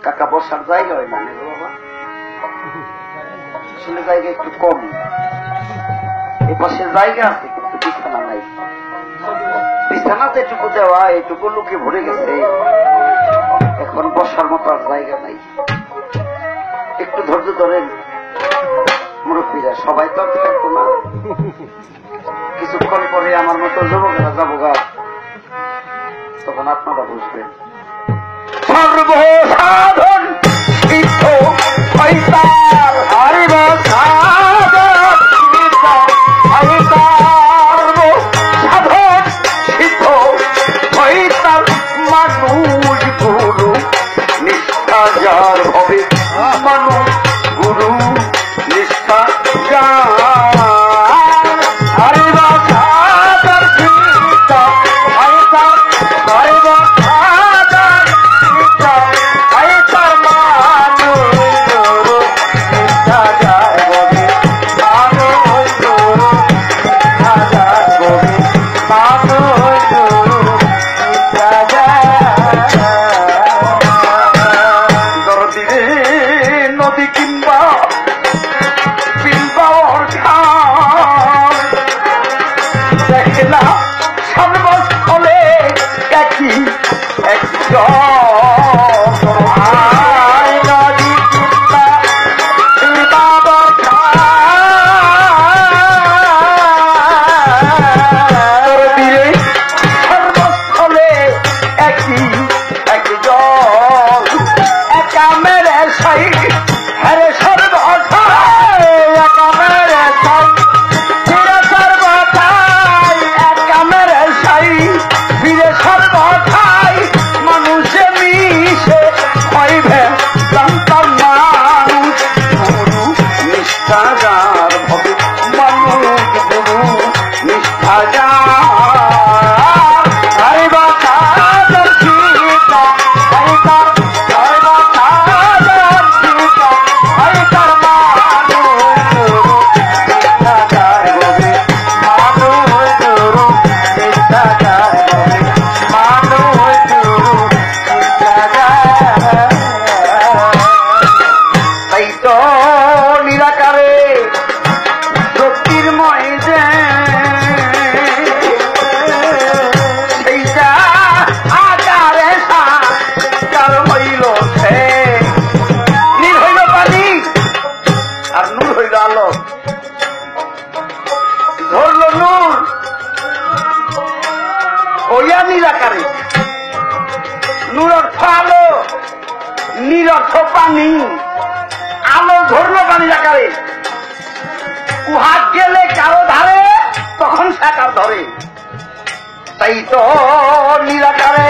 কাকা বসার জায়গা হয় না বাবা, আসলে জায়গা একটু কম। এ পাশে জায়গা আছে কিন্তু বিছানা নাই। বিছানা যেটুকু দেওয়া এটুকু লোকে ভরে গেছে, এখন বসার মতো আর জায়গা নাই। একটু ধৈর্য ধরেন মুরব্বীরা, সবাই তো থাকবো না, কিছুক্ষণ পরে আমার মতো যুবকেরা যাবো গা, তখন আপনারা বুঝবেন। সর্বসাধন সিদ্ধ হইতার হরিব সাধন সাধন সিদ্ধ হইতার মানুষ গুরু নিষ্ঠা যার হবে, মানুষ গুরু নিষ্ঠা যার হরিব সাধন সিদ্ধ হইতার হরিব সর্বস্থলে একই সর্বস্থলে একই এক জল একা মেরে সাই হরে সর্বথায় একা মেরে সাই ফিরে সর্বথায় একা মেরে সাই ফিরে সর্বথায় মানুষে মিশে হইবে জানতাম মানুষ গুরু নিষ্ঠা যার হবে, মানুষ গুরু নিষ্ঠা যার হরিবা সাধন সীতা হরিতার হরিবা সাধন সীতা হরিতার মানুষ গুরু নিষ্ঠা যার হবে, মানুষ গুরু নিষ্ঠা যার হবে, মানুষ গুরু নিষ্ঠা যার। তাই তো নিরাকারে জ্যোতির্ময় যে সেইটা আকারে সাকার হইল, সে নীল হইল পানি আর নূর হইল আলো, ধরল নূর হইয়া নিরাকারে। নূর অর্থ আলো, নীল অর্থ পানি, আলো ধরল পানি আকারে। কুহাত গেলে কারো ধারে তখন সাকার ধরে, তাই তো নিরাকারে